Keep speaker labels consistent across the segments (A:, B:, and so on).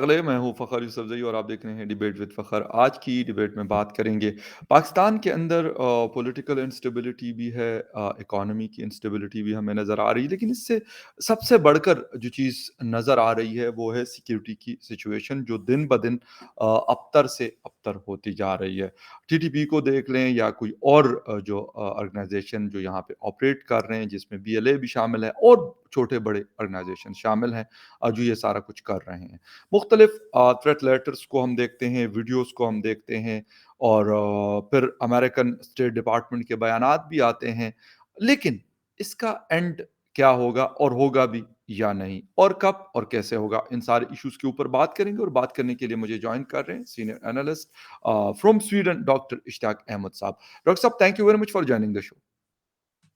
A: अगले मैं हूँ फ़खर यूसुफ़ज़ई और आप देख रहे हैं डिबेट विद फ़खर। आज की डिबेट में बात करेंगे पाकिस्तान के अंदर पॉलिटिकल इंस्टेबिलिटी भी है, इकोनॉमी की इंस्टेबिलिटी भी हमें नज़र आ रही है, लेकिन इससे सबसे बढ़कर जो चीज़ नज़र आ रही है वो है सिक्योरिटी की सिचुएशन जो दिन-ब-दिन अबतर से अबतर होती जा रही है। टीटीपी को देख लें या कोई और जो ऑर्गनाइज़ेशन जो यहाँ पे ऑपरेट कर रहे हैं जिसमें बीएलए भी शामिल है और छोटे-बड़े ऑर्गनाइज़ेशन शामिल हैं, जो ये सारा कुछ कर रहे हैं। मुख्तलिफ थ्रेट लेटर्स को हम देखते हैं, वीडियोज़ को हम देखते हैं और फिर अमेरिकन स्टेट डिपार्टमेंट के बयानात भी आते हैं। लेकिन इसका एंड क्या होगा और होगा भी या नहीं? और कब और कैसे होगा? इन सारे इश्यूज़ के ऊपर बात करेंगे और बात करने के लिए मुझे जॉइन कर रहे हैं senior analyst from Sweden doctor Ishtiaq Ahmed साहब। डॉक्टर साहब, thank you very much for joining the show.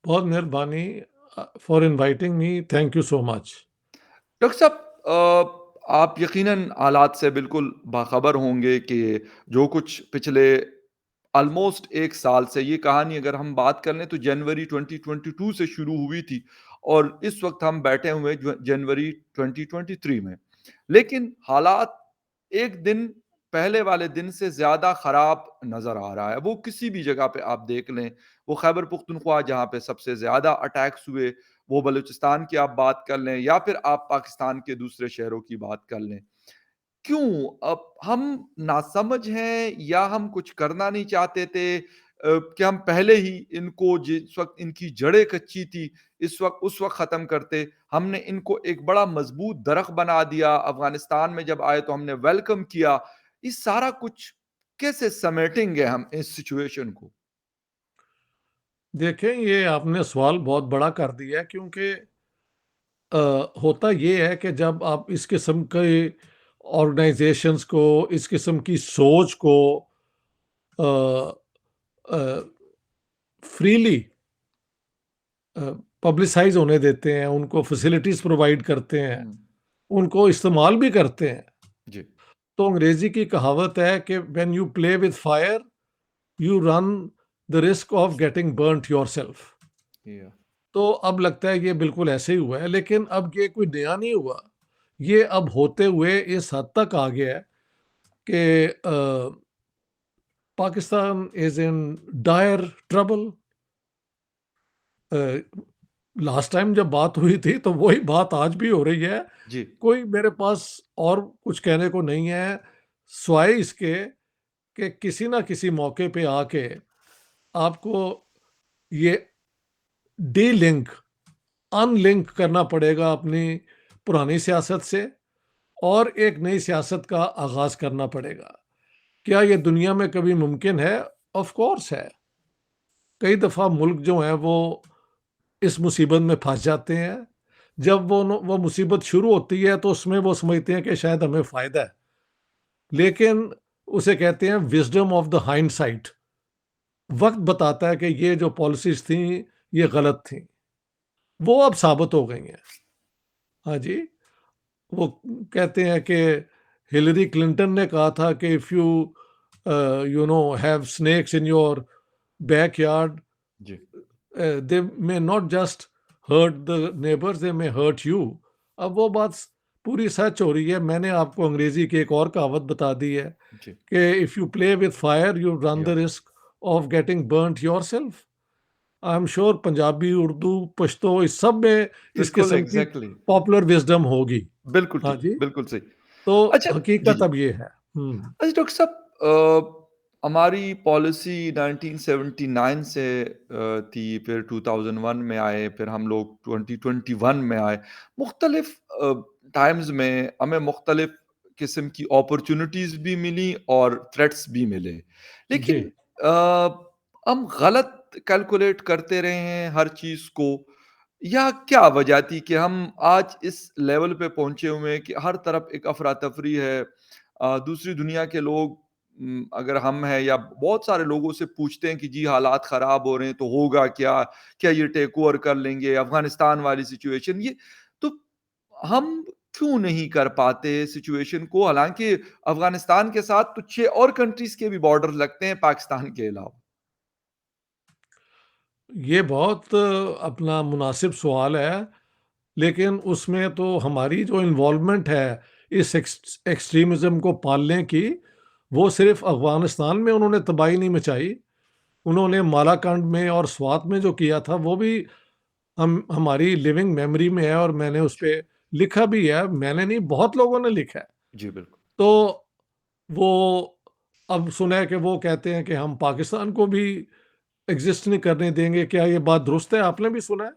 B: बहुत मेहरबानी for inviting me, thank you so much.
A: Doctor साहब, आप यकीनन हालात से बिल्कुल बाखबर होंगे कि जो कुछ पिछले ऑलमोस्ट 1 साल से ये कहानी अगर हम बात कर लें तो जनवरी 2022 से शुरू हुई थी और इस वक़्त हम बैठे हुए हैं जनवरी 2023 में। लेकिन हालात एक दिन पहले वाले दिन से ज़्यादा ख़राब नज़र आ रहा है। वो किसी भी जगह पे आप देख लें, वो खैबर पुख्तनख्वा जहाँ पे सबसे ज़्यादा अटैक्स हुए, वो बलूचिस्तान की आप बात कर लें या फिर आप पाकिस्तान के दूसरे शहरों की बात कर लें। क्यों? अब हम नासमझ हैं या हम कुछ करना नहीं चाहते थे? क्या हम पहले ही इनको जिस वक़्त इनकी जड़ें कच्ची थी, उस वक़्त ख़त्म करते? हमने इनको एक बड़ा मज़बूत दरख़्त बना दिया, अफ़गानिस्तान में जब आए तो हमने वेलकम किया। ये सारा कुछ कैसे समेटेंगे हम इस सिचुएशन को?
B: देखें, ये आपने सवाल बहुत बड़ा कर दिया है, क्योंकि होता ये है कि जब आप इस किस्म के ऑर्गेनाइजेशंस को, इस किस्म की सोच को फ्रीली पब्लिसाइज होने देते हैं, उनको फैसिलिटीज प्रोवाइड करते हैं,
A: हुँ,
B: उनको इस्तेमाल भी करते हैं,
A: जी।
B: तो अंग्रेजी की कहावत है कि when you play with fire you run the risk of getting burnt yourself.
A: या
B: तो अब लगता है ये बिल्कुल ऐसे ही हुआ है, लेकिन अब ये कोई नया नहीं हुआ। ये अब होते हुए इस हद तक आ गया है कि Pakistan is in dire trouble. Last time जब बात हुई थी तो वही बात आज भी हो रही है।
A: जी,
B: कोई मेरे पास और कुछ कहने को नहीं है, सिवाय इसके कि किसी ना किसी मौके पे आके आपको ये डी-लिंक, अनलिंक करना पड़ेगा अपनी पुरानी सियासत से और एक नई सियासत का आगाज़ करना पड़ेगा। क्या ये दुनिया में कभी मुमकिन है? ऑफ़ कोर्स है। कई दफ़ा मुल्क जो हैं वो इस मुसीबत में फँस जाते हैं। जब वो मुसीबत शुरू होती है तो उसमें वो समझते हैं कि शायद हमें फ़ायदा है। लेकिन उसे कहते हैं विज़डम ऑफ द हाइंडसाइट। वक़्त बताता है कि ये जो पॉलिसीज़ थी, ये गलत थी। वो अब साबित हो गई हैं। हाँ जी, वो कहते हैं कि हिलरी क्लिंटन ने कहा था कि if you you know have snakes in your backyard,
A: जी।
B: They may not just hurt the neighbours, they may hurt you. अब वो बात पूरी सच हो रही है। मैंने आपको अंग्रेजी की एक और कहावत बता दी है
A: जी।
B: कि if you play with fire you run
A: या
B: the risk of getting burnt yourself. I am sure Punjabi, Urdu, Pashto इस सब में इस
A: बिल्कुल,
B: किस्म की
A: एग्ज़ैक्टली।
B: पॉपुलर विज़डम होगी।
A: बिल्कुल
B: हाँ
A: ठीक,
B: जी,
A: बिल्कुल सही।
B: तो
A: अच्छा, जी,
B: हकीकत
A: जी।
B: अब ये है। हुँ,
A: अच्छा डॉक्टर साहब, हमारी पॉलिसी 1979 से थी, फिर 2001 में आए, फिर हम लोग 2021 में आए। मुख्तलिफ टाइम्स में हमें मुख्तलिफ किस्म की अपॉर्च्युनिटीज़ भी मिली और थ्रेट्स भी मिले।
B: जी।
A: लेकिन हम गलत कैलकुलेट करते रहे हैं हर चीज़ को, या क्या वजह थी कि हम आज इस लेवल पे पहुँचे हुए हैं कि हर तरफ एक अफ़रा-तफ़री है। दूसरी दुनिया के लोग, अगर हम हैं या बहुत सारे लोगों से पूछते हैं कि जी हालात ख़राब हो रहे हैं तो होगा क्या? क्या ये टेक ओवर कर लेंगे? अफ़गानिस्तान वाली सिचुएशन ये, तो हम क्यों नहीं कर पाते सिचुएशन को? हालाँकि अफ़गानिस्तान के साथ तो 6 और कंट्रीज़ के भी बॉर्डर लगते हैं पाकिस्तान के अलावा।
B: ये बहुत अपना मुनासिब सवाल है, लेकिन उसमें तो हमारी जो इन्वॉल्वमेंट है, इस एक्सट्रीमिज्म को पालने की, वो सिर्फ अफगानिस्तान में उन्होंने तबाही नहीं मचाई, उन्होंने मालाकांड में और स्वात में जो किया था वो भी हम हमारी लिविंग मेमोरी में है, और मैंने उस पे लिखा भी है। मैंने नहीं, बहुत लोगों ने लिखा है।
A: जी, बिल्कुल।
B: तो वो अब सुना है कि वो कहते हैं कि हम पाकिस्तान को भी एग्जिस्ट नहीं करने देंगे। क्या ये बात दुरुस्त है? आपने भी सुना है?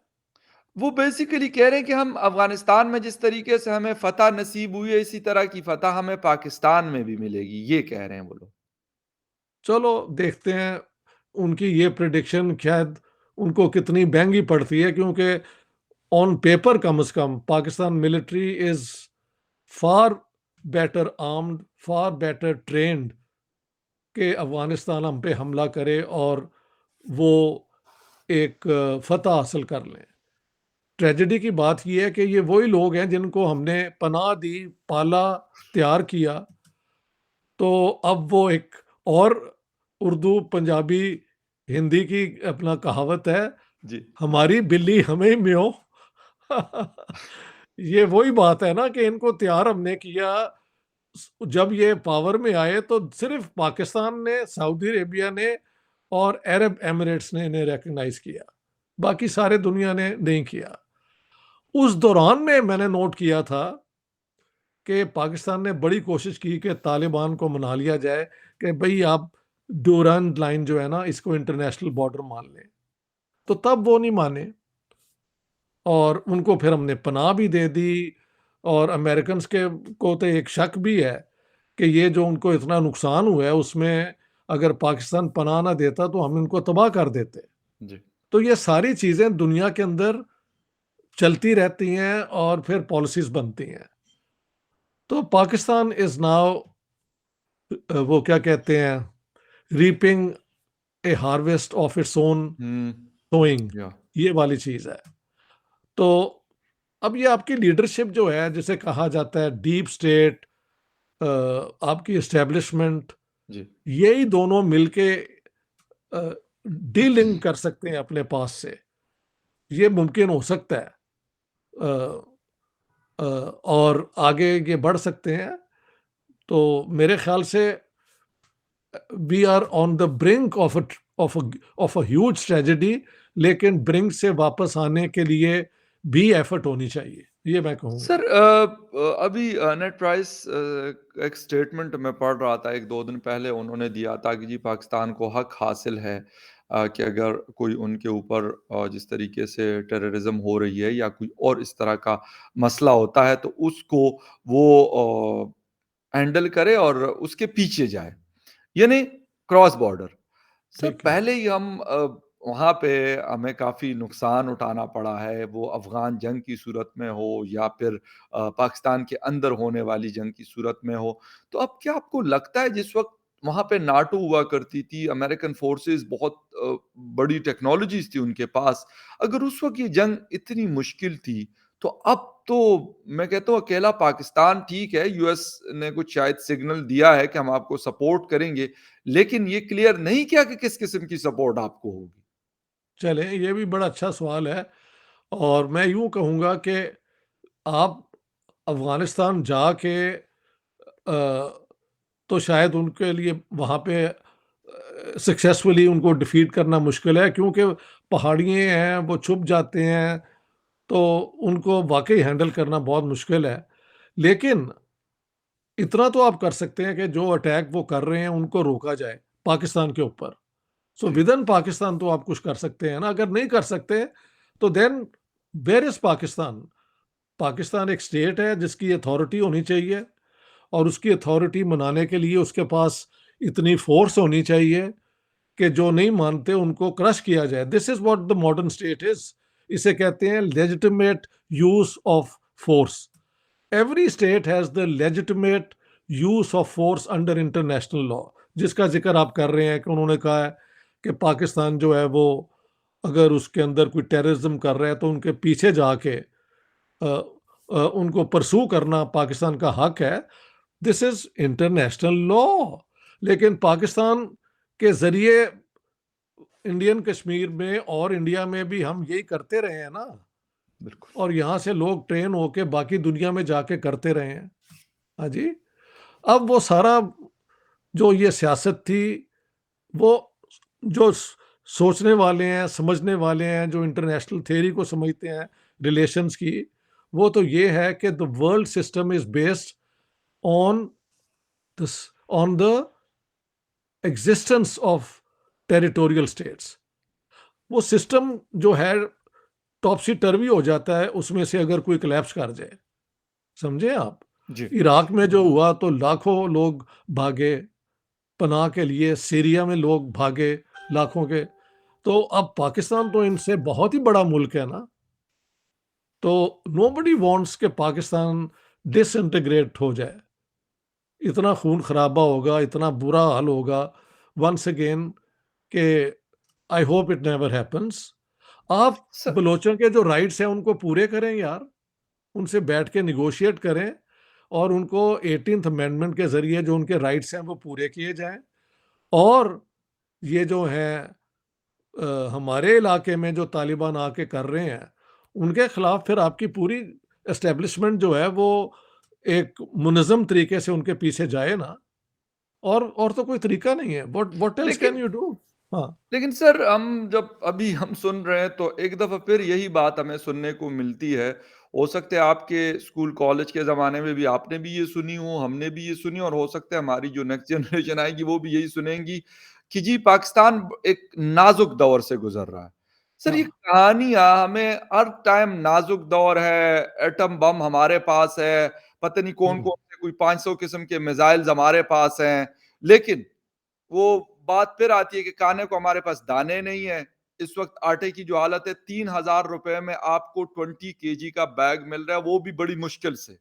A: वो बेसिकली कह रहे हैं कि हम अफ़गानिस्तान में जिस तरीके से हमें फ़तह नसीब हुई है, इसी तरह की फ़तह हमें पाकिस्तान में भी मिलेगी, ये कह रहे हैं वो लोग।
B: चलो देखते हैं उनकी ये प्रिडिक्शन शायद उनको कितनी महंगी पड़ती है, क्योंकि ऑन पेपर कम से कम Pakistan military is far better armed, far better trained कि अफगानिस्तान हम पे हमला करे और वो एक फतह हासिल कर लें। ट्रेजेडी की बात यह है कि ये वही लोग हैं जिनको हमने पनाह दी, पाला, तैयार किया। तो अब वो एक और उर्दू, पंजाबी, हिंदी की अपना कहावत है,
A: जी,
B: हमारी बिल्ली हमें म्यो। ये वही बात है ना कि इनको तैयार हमने किया। जब ये पावर में आए तो सिर्फ पाकिस्तान ने, सऊदी अरेबिया ने और अरब एमिरेट्स ने इन्हें रिकग्नाइज किया, बाकी सारे दुनिया ने नहीं किया। उस दौरान में मैंने नोट किया था कि पाकिस्तान ने बड़ी कोशिश की कि तालिबान को मना लिया जाए कि भाई आप डूरान लाइन जो है ना, इसको इंटरनेशनल बॉर्डर मान लें। तो तब वो नहीं माने, और उनको फिर हमने पनाह भी दे दी। और अमेरिकन्स के को तो एक शक भी है कि ये जो उनको इतना नुकसान हुआ है उसमें अगर पाकिस्तान पनाह ना देता तो हम इनको तबाह कर देते।
A: जी।
B: तो ये सारी चीज़ें दुनिया के अंदर चलती रहती हैं और फिर पॉलिसीज बनती हैं। तो पाकिस्तान इज नाउ, वो क्या कहते हैं, reaping a harvest of its own
A: hmm,
B: sowing,
A: या
B: ये वाली चीज़ है। तो अब ये आपकी लीडरशिप जो है, जिसे कहा जाता है डीप स्टेट, आपकी एस्टेब्लिशमेंट,
A: जी,
B: यही दोनों मिलके डीलिंक कर सकते हैं अपने पास से। ये मुमकिन हो सकता है, अ, और आगे ये बढ़ सकते हैं। तो मेरे ख्याल से we are on the brink of a huge tragedy, लेकिन ब्रिंक से वापस आने के लिए भी एफर्ट होनी चाहिए, ये मैं कहूँगा।
A: सर अभी नेट प्राइस एक स्टेटमेंट मैं पढ़ रहा था 1-2 दिन पहले उन्होंने दिया था कि जी पाकिस्तान को हक हासिल है कि अगर कोई उनके ऊपर जिस तरीके से टेररिज्म हो रही है या कोई और इस तरह का मसला होता है तो उसको वो हैंडल करे और उसके पीछे जाए, यानी क्रॉस बॉर्डर। सर
B: ठीक है।
A: पहले ही हम वहाँ पे हमें काफ़ी नुकसान उठाना पड़ा है, वो अफ़गान जंग की सूरत में हो या फिर पाकिस्तान के अंदर होने वाली जंग की सूरत में हो। तो अब क्या आपको लगता है जिस वक़्त वहाँ पे नाटो हुआ करती थी, अमेरिकन फ़ोर्सेस बहुत बड़ी टेक्नोलॉज़ीज़ थी उनके पास, अगर उस वक़्त ये जंग इतनी मुश्किल थी, तो अब तो मैं कहता हूँ अकेला पाकिस्तान ठीक है, यूएस ने कुछ शायद सिग्नल दिया है कि हम आपको सपोर्ट करेंगे, लेकिन ये क्लियर नहीं किया कि किस किस्म की सपोर्ट आपको होगी।
B: चलें, ये भी बड़ा अच्छा सवाल है, और मैं यूँ कहूँगा कि आप अफ़गानिस्तान जाके तो शायद उनके लिए वहाँ पे सक्सेसफुली उनको डिफीट करना मुश्किल है, क्योंकि पहाड़ियाँ हैं, वो छुप जाते हैं, तो उनको वाक़ई हैंडल करना बहुत मुश्किल है। लेकिन इतना तो आप कर सकते हैं कि जो अटैक वो कर रहे हैं उनको रोका जाए पाकिस्तान के ऊपर। सो
A: जी,
B: विदिन पाकिस्तान तो आप कुछ कर सकते हैं ना। अगर नहीं कर सकते तो then where is Pakistan? Pakistan एक स्टेट है जिसकी अथॉरिटी होनी चाहिए, और उसकी अथॉरिटी मनाने के लिए उसके पास इतनी फोर्स होनी चाहिए कि जो नहीं मानते उनको क्रश किया जाए। This is what the modern state is. इसे कहते हैं legitimate use of force. Every state has the legitimate use of force under international law, जिसका जिक्र आप कर रहे हैं कि उन्होंने कहा है कि पाकिस्तान जो है वो अगर उसके अंदर कोई टेररिज्म कर रहा है तो उनके पीछे जाके उनको परसू करना पाकिस्तान का हक है। This is international law. लेकिन पाकिस्तान के जरिए इंडियन कश्मीर में और इंडिया में भी हम यही करते रहे हैं ना,
A: बिल्कुल।
B: और यहाँ से लोग ट्रेन होके बाकी दुनिया में जाके करते रहे हैं। हाँ जी। अब वो सारा जो ये सियासत थी, वो जो सोचने वाले हैं, समझने वाले हैं, जो इंटरनेशनल थ्योरी को समझते हैं रिलेशंस की, वो तो ये है कि the world system is based on this on the existence of territorial states. वो सिस्टम जो है टॉपसी टर्वी हो जाता है उसमें से अगर कोई कोलैप्स कर जाए। समझे आप?
A: जी।
B: इराक में जो हुआ तो लाखों लोग भागे पनाह के लिए, सीरिया में लोग भागे लाखों के। तो अब पाकिस्तान तो इनसे बहुत ही बड़ा मुल्क है ना, तो नोबडी वांट्स कि पाकिस्तान डिसइंटीग्रेट हो जाए। इतना खून खराबा होगा, इतना बुरा हाल होगा वंस अगेन कि I hope it never happens. आप
A: सर
B: बलोचों के जो राइट्स हैं उनको पूरे करें यार, उनसे बैठ के नेगोशिएट करें और उनको 18th अमेंडमेंट के ज़रिए जो उनके राइट्स हैं वो पूरे किए जाएँ। और ये जो हैं हमारे इलाके में जो तालिबान आके कर रहे हैं, उनके खिलाफ फिर आपकी पूरी एस्टेब्लिशमेंट जो है वो एक मुनज़्ज़म तरीके से उनके पीछे जाए ना, और तो कोई तरीका नहीं है। व्हाट एल्स कैन
A: लेकिन
B: यू डू? हाँ,
A: लेकिन सर हम जब अभी हम सुन रहे हैं तो एक दफ़ा फिर यही बात हमें सुनने को मिलती है। हो सकता है आपके स्कूल कॉलेज के ज़माने में भी आपने भी ये सुनी हो, हमने भी ये सुनी और हो सकता है हमारी जो नेक्स्ट जनरेशन आएगी वो भी यही सुनेंगी कि जी पाकिस्तान एक नाज़ुक दौर से गुज़र रहा है। सर ये
B: हाँ।
A: कहानियाँ हमें हर टाइम नाज़ुक दौर है, एटम बम हमारे पास है, पता नहीं
B: हुँ,
A: कौन-कौन से कोई 500 किस्म के मिसाइल्स हमारे पास हैं। लेकिन वो बात फिर आती है कि खाने को हमारे पास दाने नहीं है। इस वक़्त आटे की जो हालत है ₹3000 में आपको 20 केजी का बैग मिल रहा है, वो भी बड़ी मुश्किल से।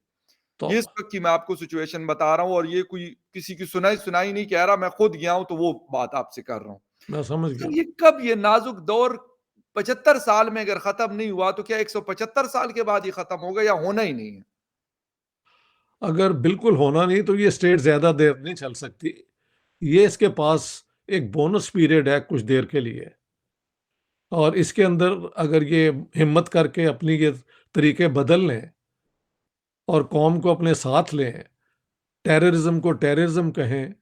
B: तो
A: ये इस वक़्त की मैं आपको सिचुएशन बता रहा हूँ और ये कोई किसी की सुनाई-सुनाई नहीं कह रहा, मैं खुद गया हूँ तो वो बात आपसे कर रहा हूँ।
B: मैं समझ
A: सर
B: गया।
A: ये कब ये नाज़ुक दौर 75 साल में अगर ख़त्म नहीं हुआ तो क्या 175 साल के बाद ये ख़त्म होगा या होना ही नहीं है?
B: अगर बिल्कुल होना नहीं तो ये स्टेट ज़्यादा देर नहीं चल सकती। ये इसके पास एक बोनस पीरियड है कुछ देर के लिए, और इसके अंदर अगर ये हिम्मत करके अपनी ये तरीके बदल लें और कौम को अपने साथ लें, टेररिज़्म को टेररिज़्म कहें,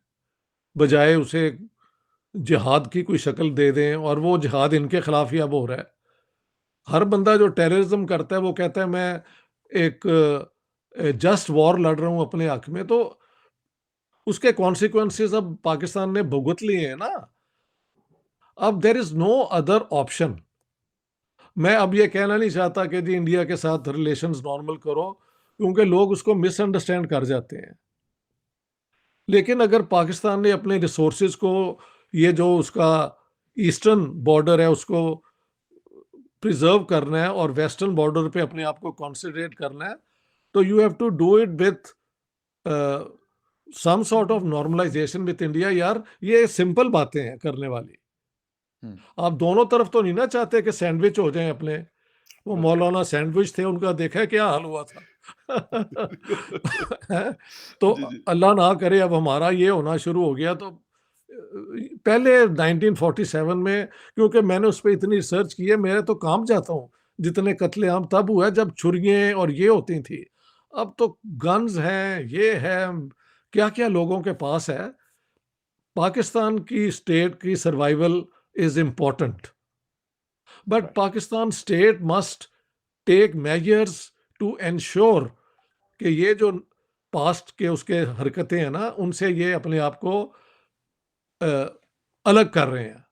B: बजाय उसे जिहाद की कोई शक्ल दे दें, और वो जिहाद इनके खिलाफ ही अब हो रहा है। हर बंदा जो टेररिज़्म करता है वो कहता है मैं एक जस्ट वॉर लड़ रहा हूँ अपने हक में, तो उसके कॉन्सिक्वेंसेस अब पाकिस्तान ने भुगत लिए हैं ना। अब there is no other option. मैं अब ये कहना नहीं चाहता कि जी इंडिया के साथ रिलेशंस नॉर्मल करो, क्योंकि लोग उसको मिसअंडरस्टैंड कर जाते हैं। लेकिन अगर पाकिस्तान ने अपने रिसोर्सेज को, ये जो उसका ईस्टर्न बॉर्डर है उसको प्रिजर्व करना है और वेस्टर्न बॉर्डर पे अपने आप को कॉन्सेंट्रेट करना है, तो you have to do it with some sort of normalisation with India. यार ये सिंपल बातें हैं करने वाली।
A: हुँ,
B: आप दोनों तरफ तो नहीं ना चाहते कि सैंडविच हो जाएं अपने। वो
A: बिल्कुल।
B: मौलाना सैंडविच थे, उनका देखा है क्या हाल हुआ था। हैं? तो
A: जी, जी।
B: अल्लाह ना करे अब हमारा ये होना शुरू हो गया तो पहले 1947 में, क्योंकि मैंने उस पे इतनी रिसर्च की है, मेरे तो काम जाता हूँ। जितने कत्लेआम तब हुआ जब छुरियाँ और ये होती थी। अब तो गन्स हैं, ये है, क्या-क्या लोगों के पास है। पाकिस्तान की स्टेट की survival is important, but
A: right.
B: Pakistan state must take measures to ensure कि ये जो पास्ट के उसके हरकतें हैं ना, उनसे ये अपने आप को अ, अलग कर रहे हैं,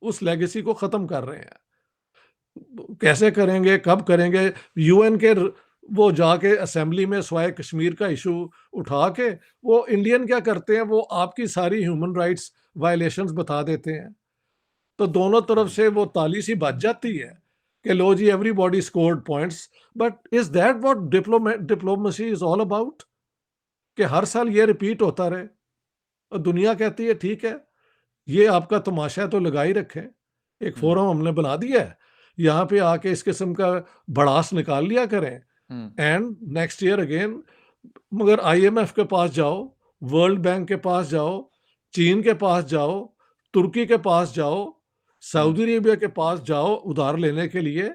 B: उस लेगेसी को ख़त्म कर रहे हैं। कैसे करेंगे, कब करेंगे? यूएन के र वो जाके असेंबली में स्वाय कश्मीर का इश्यू उठा के, वो इंडियन क्या करते हैं, वो आपकी सारी ह्यूमन राइट्स वायलेशंस बता देते हैं। तो दोनों तरफ
A: जी।
B: से वो ताली सी बज जाती है कि लो जी everybody scored points. But is that what diplomacy is all about? कि हर साल ये रिपीट होता रहे और दुनिया कहती है ठीक है, ये आपका तमाशा है तो लगा ही रखें। एक
A: हुँ,
B: फोरम हमने बना दिया है, यहाँ पे आके इस किस्म का भड़ास निकाल लिया करें।
A: हुँ,
B: एंड नेक्स्ट ईयर अगेन, मगर आईएमएफ के पास जाओ, वर्ल्ड बैंक के पास जाओ, चीन के पास जाओ, तुर्की के पास जाओ,
A: हुँ।
B: सऊदी अरेबिया के पास जाओ उधार लेने के लिए,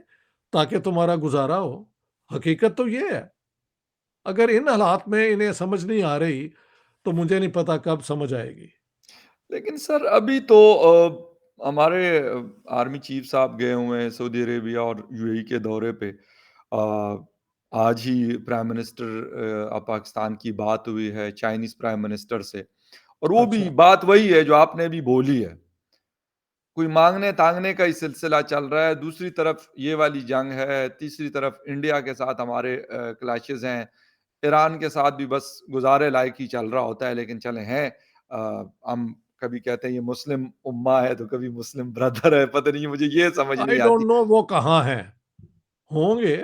B: ताकि तुम्हारा गुजारा हो। हकीकत तो ये है। अगर इन हालात में इन्हें समझ नहीं आ रही, तो मुझे नहीं पता कब समझ आएगी।
A: लेकिन सर अभी तो हमारे आर्मी चीफ साहब गए हुए हैं सऊदी अरेबिया और यूएई के दौरे पे। आज ही प्राइम मिनिस्टर पाकिस्तान की बात हुई है चाइनीज प्राइम मिनिस्टर से, और वो भी
B: अच्छा।
A: बात वही है जो आपने अभी बोली है। कोई मांगने-तांगने का ही सिलसिला चल रहा है, दूसरी तरफ ये वाली जंग है, तीसरी तरफ इंडिया के साथ हमारे क्लैशेज़ हैं, ईरान के साथ भी बस गुज़ारे लायक ही चल रहा होता है, लेकिन चले हैं। हम कभी कहते हैं ये मुस्लिम उम्मा है, तो कभी मुस्लिम ब्रदर है, पता नहीं मुझे ये समझ
B: आई
A: नहीं
B: डोंट
A: आती।
B: नो वो कहाँ हैं। होंगे,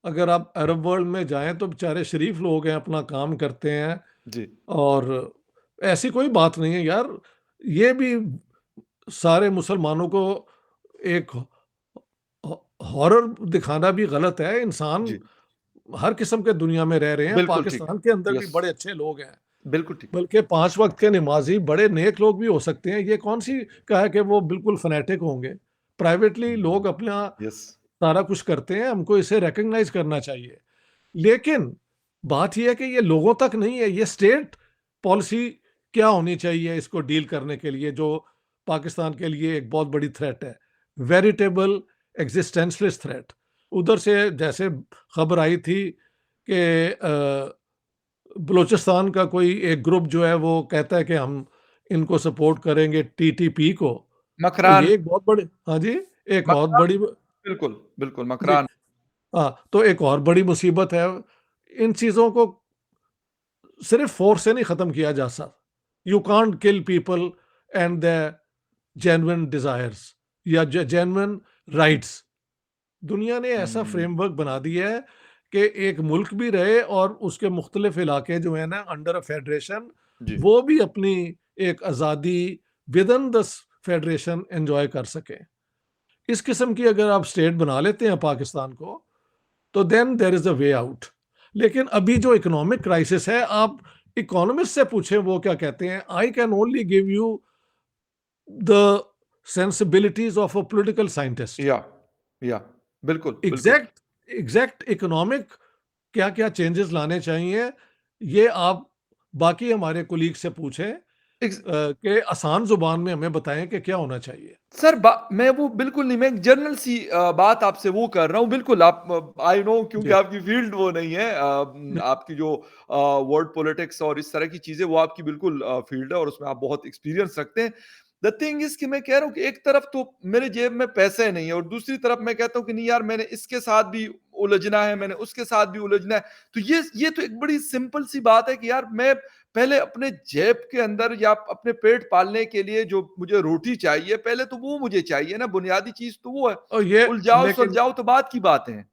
B: अगर आप अरब वर्ल्ड में जाएँ तो बेचारे शरीफ लोग हैं, अपना काम करते हैं
A: जी,
B: और ऐसी कोई बात नहीं है यार। ये भी सारे मुसलमानों को एक ह हॉरर दिखाना भी गलत है। इंसान
A: जी,
B: हर किस्म के दुनिया में रह रहे हैं,
A: बिल्कुल ठीक।
B: पाकिस्तान के अंदर भी
A: यस,
B: बड़े अच्छे लोग हैं,
A: बिल्कुल ठीक।
B: बल्कि 5 वक़्त के नमाज़ी बड़े नेक लोग भी हो सकते हैं। ये कौन-सी कहा है कि वो बिल्कुल फ़ैनेटिक होंगे। प्राइवेटली लोग अपना
A: यस,
B: सारा कुछ करते हैं, हमको इसे रिकॉग्नाइज़ करना चाहिए। लेकिन बात ये है कि ये लोगों तक नहीं है, ये स्टेट पॉलिसी क्या होनी चाहिए इसको डील करने के लिए, जो पाकिस्तान के लिए एक बहुत बड़ी थ्रेट है, वेरिटेबल एक्जिस्टेंशलिस्ट थ्रेट। उधर से जैसे खबर आई थी कि बलूचिस्तान का कोई एक ग्रुप जो है वो कहता है कि हम इनको सपोर्ट करेंगे टीटीपी को, तो
A: मकरान,
B: ये एक बहुत बड़ी, हाँ जी, एक बहुत
A: मकरान,
B: बड़ी,
A: बिल्कुल, बिल्कुल
B: जी,
A: मकरान।
B: हाँ, तो एक और बड़ी मुसीबत है। इन चीज़ों को सिर्फ फोर्स से नहीं खत्म किया जा सकता। You can't kill people and the genuine desires या जेन्युइन राइट्स। दुनिया ने ऐसा
A: हुँ,
B: फ्रेमवर्क बना दिया है कि एक मुल्क भी रहे और उसके मुख्तलिफ इलाके जो है ना अंडर अ फेडरेशन,
A: जी,
B: वो भी अपनी एक आज़ादी with in the federation enjoy कर सके। इस किस्म की अगर आप स्टेट बना लेते हैं पाकिस्तान को, तो then there is a way out. लेकिन अभी जो इकोनॉमिक क्राइसिस है, आप इकोनॉमिस्ट से पूछें वो क्या कहते हैं। I can only give you the sensibilities of a political scientist.
A: या या बिल्कुल, बिल्कुल।
B: एग्जैक्ट एग्जैक्ट इकोनॉमिक क्या क्या चेंजेस लाने चाहिए, ये आप बाकी हमारे कुलीग से पूछें
A: इग्ज़
B: कि आसान जुबान में हमें बताएं कि क्या होना चाहिए।
A: सर बा मैं वो बिल्कुल नहीं, मैं एक जनरल सी बात आपसे वो कर रहा हूँ। बिल्कुल आप आई नो क्योंकि
B: जी।
A: आपकी फ़ील्ड वो नहीं है। आपकी जो वर्ल्ड पॉलिटिक्स और इस तरह की चीज़ें वो आपकी बिल्कुल फ़ील्ड है और उसमें आप बहुत एक्सपीरियंस रखते हैं। द थिंग इज़ कि मैं कह रहा हूँ कि एक तरफ तो मेरे जेब में पैसे नहीं है और दूसरी तरफ मैं कहता हूँ कि नहीं यार मैंने इसके साथ भी उलझना है, मैंने उसके साथ भी उलझना है। तो ये तो एक बड़ी सिंपल सी बात है कि यार मैं पहले अपने जेब के अंदर या अपने पेट पालने के लिए जो मुझे रोटी चाहिए, पहले तो वो मुझे चाहिए ना, बुनियादी चीज़ तो वो है।
B: और ये, लेकिन
A: उलझाओ-सुलझाओ तो बात की बात है।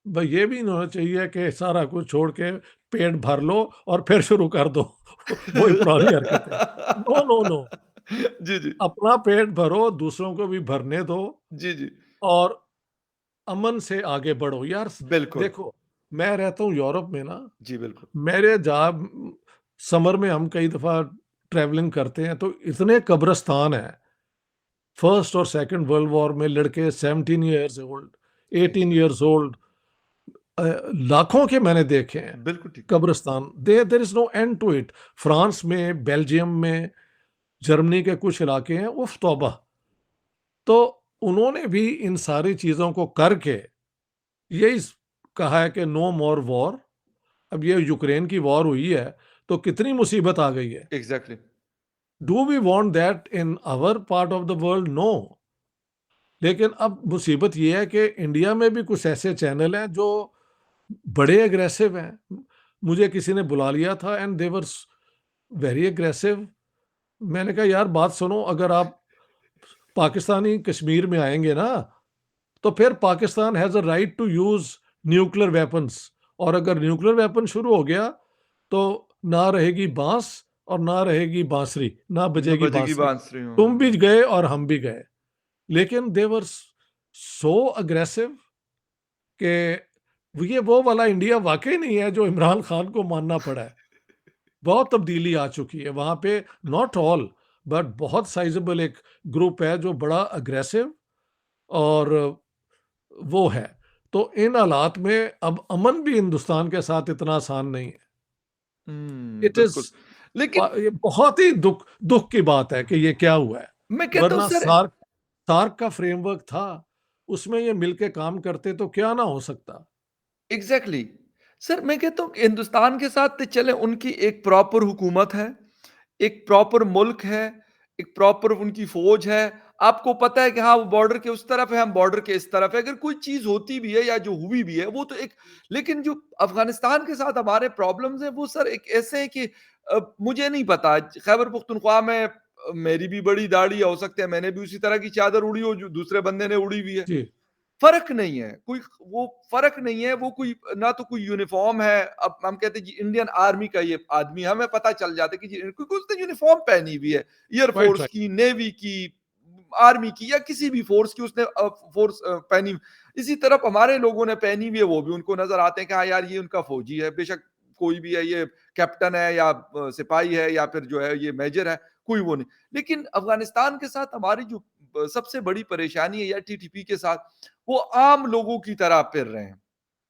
B: भाई ये भी नहीं होना चाहिए कि सारा कुछ छोड़ के पेट भर लो और फिर शुरू कर दो वही पुरानी हरकतें। No, no, no.
A: जी, जी।
B: अपना पेट भरो, दूसरों को भी भरने दो
A: जी, जी।
B: और अमन से आगे बढ़ो। यार
A: बिल्कुल।
B: देखो, मैं रहता हूँ यूरोप में ना,
A: जी, बिल्कुल।
B: मेरे जहाँ समर में हम कई दफ़ा ट्रैवलिंग करते हैं, तो इतने कब्रिस्तान हैं। फर्स्ट और सेकंड वर्ल्ड वॉर में लड़के 17 years old, 18
A: exact
B: years old, लाखों के मैंने देखे हैं
A: बिल्कुल ठीक।
B: कब्रिस्तान। There is no end to it. France में, बेल्जियम में, जर्मनी के कुछ इलाके हैं, उफ़ तौबा! तो उन्होंने भी इन सारी चीज़ों को करके यही कहा है कि नो मोर वॉर। अब ये यूक्रेन की वॉर हुई है, तो कितनी मुसीबत आ गई है।
A: Exactly.
B: Do we want that in our part of the world? No. लेकिन अब मुसीबत ये है कि इंडिया में भी कुछ ऐसे चैनल हैं जो बड़े एग्रेसिव हैं। मुझे किसी ने बुला लिया था and they were very aggressive. मैंने कहा यार बात सुनो, अगर आप पाकिस्तानी कश्मीर में आएंगे ना, तो फिर Pakistan has a right to use nuclear weapons, और अगर न्यूक्लियर वेपन शुरू हो गया, तो ना रहेगी बाँस और ना रहेगी बाँसुरी, ना
A: ना
B: बजेगी
A: बजेगी
B: बाँसुरी।
A: बांसुरी हो।
B: तुम भी गए और हम भी गए। लेकिन दे वर सो अग्रेसिव कि ये वो वाला इंडिया वाक़ई नहीं है जो इमरान खान को मानना पड़ा है। बहुत तब्दीली आ चुकी है वहाँ पे। नॉट ऑल, बट बहुत साइज़ेबल एक ग्रुप है जो बड़ा अग्रेसिव और वो है। तो इन हालात में अब अमन भी हिंदुस्तान के साथ इतना आसान नहीं है। इट इज़
A: बिल्कुल। लेकिन
B: ये बहुत ही दुःख की बात है कि ये क्या हुआ है।
A: मैं कहता हूँ
B: वरना
A: सर
B: सार्क का फ्रेमवर्क था, उसमें ये मिलके काम करते तो क्या ना हो सकता।
A: एग्ज़ैक्टली। सर मैं कहता हूँ कि हिंदुस्तान के साथ तो चलें उनकी एक प्रॉपर हुकूमत है, एक प्रॉपर मुल्क है, एक प्रॉपर उनकी फ़ौज है। आपको पता है कि हाँ, वो बॉर्डर के उस तरफ है, हम बॉर्डर के इस तरफ है। अगर कोई चीज़ होती भी है या जो हुई भी है, वो तो एक लेकिन जो अफ़गानिस्तान के साथ हमारे प्रॉब्लम्स हैं, वो सर एक ऐसे हैं कि मुझे नहीं पता खैबर पख्तूनख्वा में मेरी भी बड़ी दाढ़ी है, हो सकता है मैंने भी उसी तरह की चादर ओढ़ी हो जो दूसरे बंदे ने ओढ़ी हुई है।
B: जी,
A: फ़र्क नहीं है, कोई वो फ़र्क नहीं है, वो कोई ना तो कोई यूनिफ़ॉर्म है, अब हम कहते हैं जी इंडियन आर्मी का ये आदमी है, हमें पता चल जाता है कि जी क्योंकि उसने यूनिफ़ॉर्म पहनी हुई है, एयर
B: राइट,
A: फ़ोर्स
B: राइट।
A: की, नेवी की, आर्मी की या किसी भी फ़ोर्स की उसने फ़ोर्स पहनी इसी तरफ हमारे लोगों ने पहनी हुई है, वो भी उनको नज़र आते हैं कि हाँ यार, ये उनका फ़ौजी है, बेशक कोई भी है, ये कैप्टन है या सिपाही है या फिर जो है ये मेजर है, कोई वो नहीं। लेकिन अफ़गानिस्तान के साथ हमारी जो सबसे बड़ी परेशानी है या टीटीपी के साथ वो आम लोगों की तरह फिर रहे हैं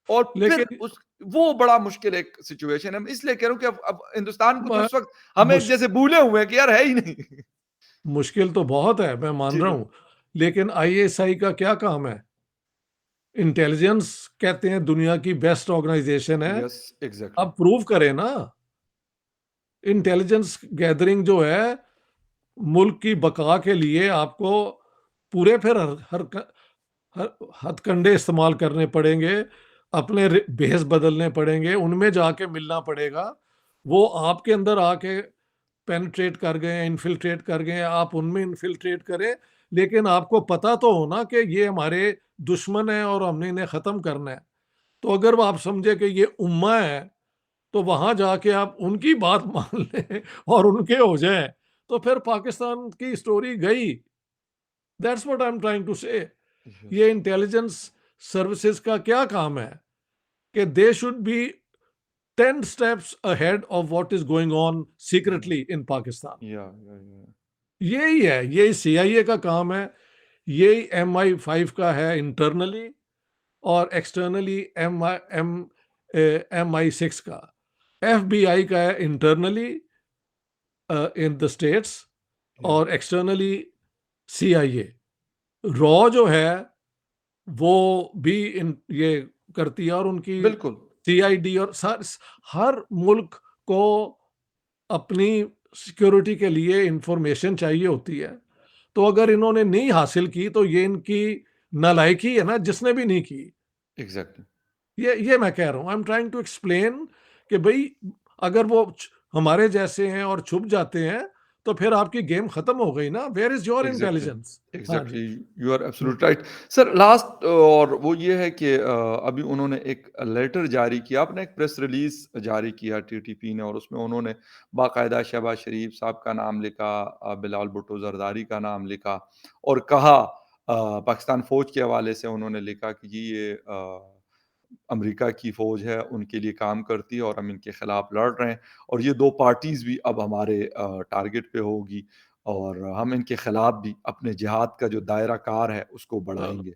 A: और फिर
B: लेकिन
A: उस वो बड़ा मुश्किल एक सिचुएशन है। मैं इसलिए कह रहा हूँ कि अब हिंदुस्तान को तो
B: म
A: इस वक़्त हम एक
B: मुश
A: जैसे भूले हुए हैं कि यार है ही नहीं।
B: मुश्किल तो बहुत है, मैं मान
A: जी,
B: रहा
A: बिल्कुल।
B: हूँ। लेकिन आईएसआई का क्या काम है? इंटेलिजेंस कहते हैं दुनिया की बेस्ट ऑर्गनाइज़ेशन है,
A: यस, एग्ज़ैक्टली।
B: अब प्रूव करें ना। इंटेलिजेंस गैदरिंग जो है, मुल्क की बका के लिए आपको पूरे फिर हर हथकंडे इस्तेमाल करने पड़ेंगे, अपने भेष बदलने पड़ेंगे, उनमें जाके मिलना पड़ेगा। वो आपके अंदर आके पेनिट्रेट कर गए, इन्फिल्ट्रेट कर गए, आप उनमें इन्फिल्ट्रेट करें, लेकिन आपको पता तो हो ना कि ये हमारे दुश्मन हैं और हमने इन्हें ख़त्म करना है। तो अगर वो आप समझे कि ये उम्मा है, तो वहाँ जाके आप उनकी बात मान लें और उनके हो जाएँ, तो फिर पाकिस्तान की स्टोरी गई। That's what I am trying to say.
A: Yes.
B: ये इंटेलिजेंस सर्विसेज का क्या काम है कि they should be 10 steps ahead of what is going on
A: या,
B: सीक्रेटली इन पाकिस्तान।
A: या।
B: यही है, यही सीआईए का काम है, यही MI5 का है इंटरनली, और एक्सटर्नली MI6 का, FBI का है इंटरनली इन द स्टेट्स,
A: या,
B: और एक्सटर्नली सीआईए। रॉ जो है वो भी इन ये करती है, और उनकी
A: बिल्कुल,
B: सीआईडी और हर मुल्क को अपनी सिक्योरिटी के लिए इंफॉर्मेशन चाहिए होती है। तो अगर इन्होंने नहीं हासिल की तो ये इनकी नालायकी है ना, जिसने भी नहीं की।
A: एग्ज़ैक्टली,
B: ये मैं कह रहा हूँ, I am trying to explain कि भई अगर वो हमारे जैसे हैं और छुप जाते हैं, तो फिर आपकी गेम खत्म हो गई ना। Where is your
A: exactly,
B: intelligence? हाँ
A: एग्ज़ैक्टली,
B: जी।
A: You are
B: hmm,
A: absolute right. Sir last और वो ये है कि अभी उन्होंने एक लेटर जारी किया, आपने एक प्रेस रिलीज़ जारी किया टीटीपी ने और उसमें उन्होंने बाकायदा शहबाज शरीफ साहब का नाम लिखा, बिलाल भुट्टो ज़रदारी का नाम लिखा और कहा पाकिस्तान फ़ौज के हवाले से उन्होंने लिखा कि जी ये अमेरिका की फ़ौज है, उनके लिए काम करती है और हम इनके खिलाफ लड़ रहे हैं और ये 2 पार्टीज़ भी अब हमारे टारगेट पे होगी और हम इनके खिलाफ भी अपने जिहाद का जो दायरा कार है, उसको
B: हाँ।
A: बढ़ाएँगे।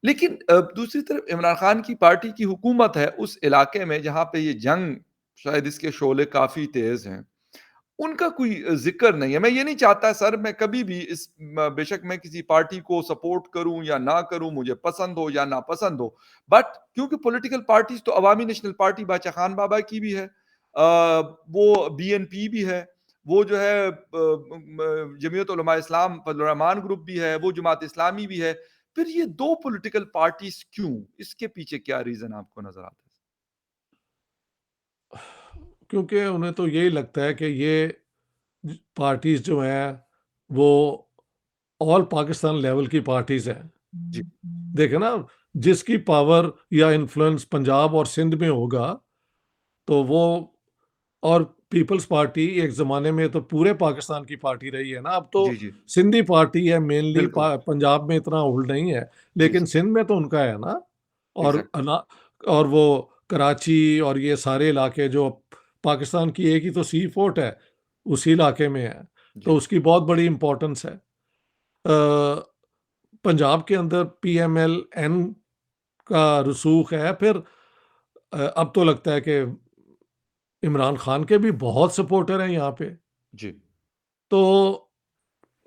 A: लेकिन दूसरी तरफ इमरान खान की पार्टी की हुकूमत है उस इलाके में जहाँ पे ये जंग शायद इसके शोले काफ़ी तेज़ हैं। उनका कोई ज़िक्र नहीं है। मैं ये नहीं चाहता सर मैं कभी भी इस म बेशक मैं किसी पार्टी को सपोर्ट करूँ या ना करूँ, मुझे पसंद हो या नापसंद हो। बट क्योंकि पॉलिटिकल पार्टीज़ तो अवामी नेशनल पार्टी बाचा खान बाबा की भी है। वो बीएनपी भी है। वो जो है जमीयत उलमा इस्लाम फजल रहमान ग्रुप भी है, वो जमात इस्लामी भी है। फिर ये 2 पॉलिटिकल पार्टीज़ क्यों? इसके पीछे क्या रीज़न आपको नज़र आता है?
B: क्योंकि उन्हें तो यही लगता है कि ये पार्टीज जो हैं वो ऑल पाकिस्तान लेवल की पार्टीज हैं।
A: जी,
B: देखें ना, जिसकी पावर या इन्फ्लुएंस पंजाब और सिंध में होगा, तो वो, और पीपल्स पार्टी एक ज़माने में तो पूरे पाकिस्तान की पार्टी रही है ना, अब तो
A: जी, जी।
B: सिंधी पार्टी है मेनली,
A: बिल्कुल।
B: पंजाब में इतना होल्ड नहीं है,
A: जी,
B: लेकिन
A: जी।
B: सिंध में तो उनका है ना। और
A: एग्ज़ैक्टली।
B: और वो कराची और ये सारे इलाके जो पाकिस्तान की एक ही तो सी फोर्ट है, उसी इलाके में है, तो
A: जी।
B: उसकी बहुत बड़ी इंपॉर्टेंस है। पंजाब के अंदर पीएमएल एन का रसूख है, फिर अब तो लगता है कि इमरान खान के भी बहुत सपोर्टर हैं यहाँ पे।
A: जी।
B: तो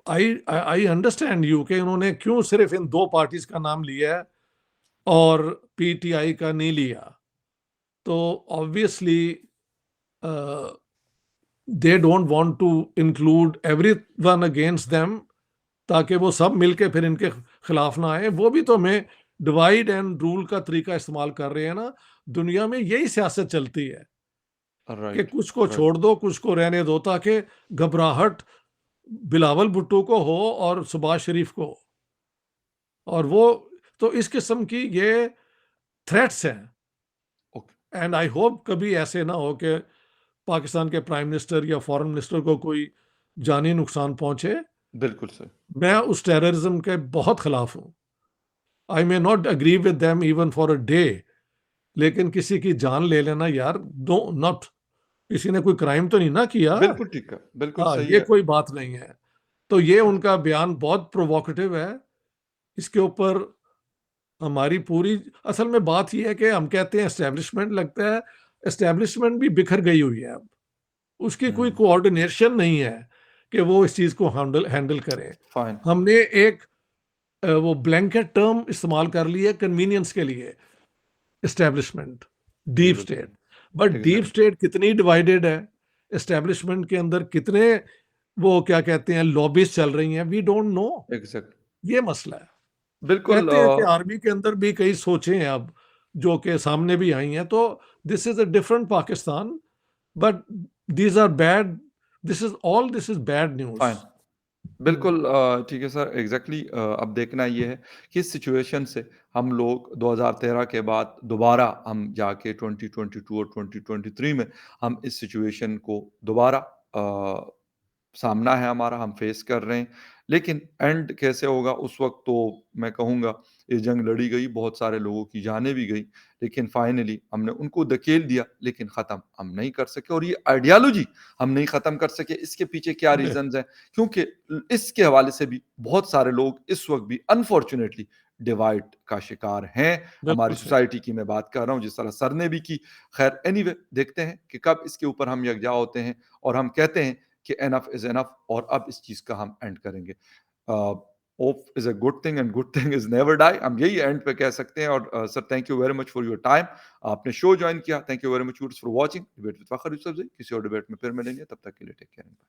B: आई अंडरस्टैंड यू कि उन्होंने क्यों सिर्फ इन 2 पार्टीज़ का नाम लिया है और पीटीआई का नहीं लिया। तो obviously uh, they don't want to include everyone against them, ताकि वो सब मिलके फिर इनके खिलाफ ना आए। वो भी तो हमें डिवाइड एंड रूल का तरीका इस्तेमाल कर रहे हैं ना। दुनिया में यही सियासत चलती है कि
A: राइट,
B: कुछ को
A: राइट।
B: छोड़ दो, कुछ को रहने दो, ताकि घबराहट बिलावल भुट्टो को हो और शहबाज शरीफ को हो। और वो तो इस किस्म की ये थ्रेट्स हैं।
A: ओके,
B: एंड आई होप कभी ऐसे ना हो कि पाकिस्तान के प्राइम मिनिस्टर या फॉरेन मिनिस्टर को कोई जानी नुकसान पहुंचे।
A: बिल्कुल सही।
B: मैं उस टेररिज्म के बहुत खिलाफ हूँ। I may not agree with them even for a day, लेकिन किसी की जान ले लेना यार, दो नॉट, किसी ने कोई क्राइम तो नहीं ना किया।
A: बिल्कुल ठीक है, बिल्कुल
B: हाँ,
A: सही
B: ये
A: है।
B: कोई बात नहीं है। तो ये उनका बयान बहुत प्रोवोकेटिव है। इसके ऊपर हमारी पूरी, असल में बात ये है कि हम कहते हैं एस्टेब्लिशमेंट, लगता है एस्टेब्लिशमेंट भी बिखर गई हुई है अब। उसकी कोई
A: हुँ,
B: कोऑर्डिनेशन नहीं है कि वो इस चीज़ को हैंडल हैंडल करें।
A: फाइन।
B: हमने एक वो ब्लैंकेट टर्म इस्तेमाल कर ली है कन्वीनियंस के लिए, एस्टेब्लिशमेंट, डीप
A: बिल्कुल
B: स्टेट।
A: सही।
B: बट डीप
A: एग्ज़ैक्टली,
B: स्टेट कितनी डिवाइडेड है, एस्टेब्लिशमेंट के अंदर कितने वो क्या कहते हैं लॉबीज चल रही हैं, वी डोंट नो।
A: एग्ज़ैक्ट
B: ये मसला है।
A: बिल्कुल
B: कहते हैं कि आर्मी के अंदर भी कई सोचें हैं अब, जो कि सामने भी आई हैं। तो this is a different Pakistan, but these are bad, this is bad news.
A: Fine.
B: Hmm.
A: बिल्कुल ठीक है सर, एग्ज़ैक्टली अब देखना ये है कि इस सिचुएशन से हम लोग 2013 के बाद दोबारा हम जाके 2022 और 2023 में हम इस सिचुएशन को दोबारा सामना है हमारा, हम फेस कर रहे हैं। लेकिन एंड कैसे होगा उस वक़्त तो मैं कहूँगा ये जंग लड़ी गई, बहुत सारे लोगों की जानें भी गई, लेकिन फाइनली हमने उनको धकेल दिया, लेकिन ख़त्म हम नहीं कर सके और ये आइडियोलॉजी हम नहीं ख़त्म कर सके। इसके पीछे क्या
B: बि
A: रीज़न्स हैं? क्योंकि इसके हवाले से भी बहुत सारे लोग इस वक़्त भी अनफॉर्च्यूनेटली डिवाइड का शिकार हैं। हमारी
B: बिल्कुल सही।
A: सोसाइटी की मैं बात कर रहा हूँ, जिस तरह सर ने भी की। ख़ैर एनीवे देखते हैं कि कब इसके ऊपर हम यकजा होते हैं और हम कहते हैं कि एनफ इज़ एनफ और अब इस चीज़ का हम एंड करेंगे। Hope is a good thing and good thing is never die, हम यही एंड पे कह सकते हैं और sir thank you very much for your time. आपने शो जॉइन किया, thank you very much viewers for watching debate with Fakhar Yusufzai. किसी और डिबेट में फिर मिलेंगे, तब तक के लिए टेक केयर एंड बाय।